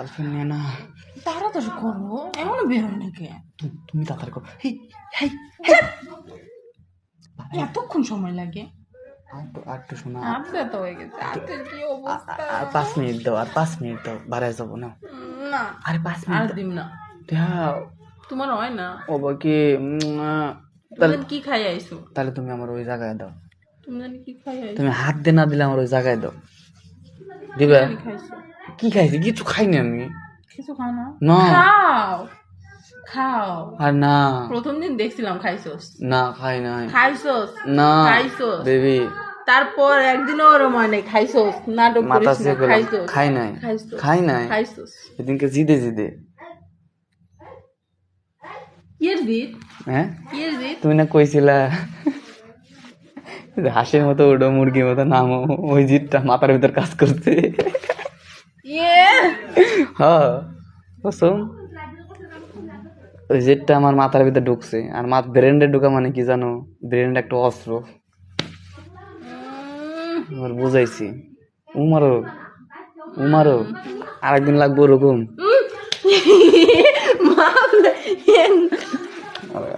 Girlfriend নিয়ে না, তাড়াতাড়ি করো, এমনও বের হয় নাকি? তুমি তাড়াতাড়ি করো। হেই হেই এতক্ষণ সময় লাগে? আরেকটু শোনা, হাত ব্যথা হয়ে গেছে, হাতের কি অবস্থা। আর 5 মিনিট দাও, আর 5 মিনিট দাও, বাড়ায় যাবো না। না আরে 5 মিনিট আর দিম না, দাও। তোমার হয় না। ও বাকি তুমি কি খাই আইছো? তাহলে তুমি আমার ওই জায়গায় দাও। তুমি জানি কি খাই আইছো? তুমি হাত দিয়ে না দিলে আমার ওই জায়গায় দাও। দিবে? জানি খাইছো? কি খাইছি? কিছু খাইনি আমি। কিছু খাও না? না। খাও খাও। আর না, প্রথম দিন দেখছিলাম খাইছোস। না খাই নাই। খাইছোস? না খাইছোস? বেবি, তারপর একদিনও ওরম হয় নাই, খাইছোস? নাটক মাথা করিস না, চেয়ে করলাম, খাইছোস? খাই নাই, খাইছোস? খাই নাই। খাইছোস? এদিনকে জিদে জিদে। কিয়ের জিদ? হ্যাঁ, কিয়ের জিদ? তুমি না কইছিলা হাঁসের মতো উডো, মুরগির মতো নামো, ওই জিদটা মাথার ভিতর কাজ করছে। ইয়ে হ্যাঁ কসম, ওই জিদটা আমার মাথার ভিতর ঢুকছে। আর ব্রেন্ডে ঢুকা মানে কি জানো? ব্রেন্ড একটা অস্ত্র। আমার বুঝাইছি। উমারো উমারো, আরেকদিন লাগবো ওরকম।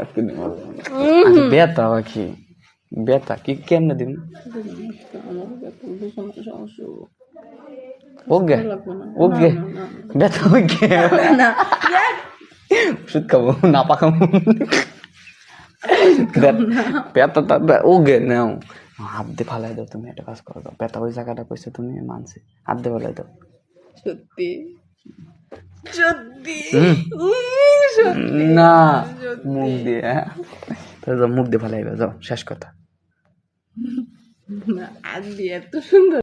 আচ্ছা বেতা বাকি, বেতা কি কেমনে দিন? ওকে ওকে, বেতা ওকে, ওষুধ খাবো, নাপা খাবো, বেতা ওকে নাও। হাত দিয়ে ফালাই দাও, তুমি একটা কাজ করো, দাও বেতা ওই জায়গাটা কইছো তুমি, মানছি, হাত দিয়ে ফালাই দাও। সত্যি সত্যি না মুখ দিয়ে, মুখ দিয়ে ফালাই দাও, যাও শেষ কথা। না, আজ দিয়ে এত সুন্দর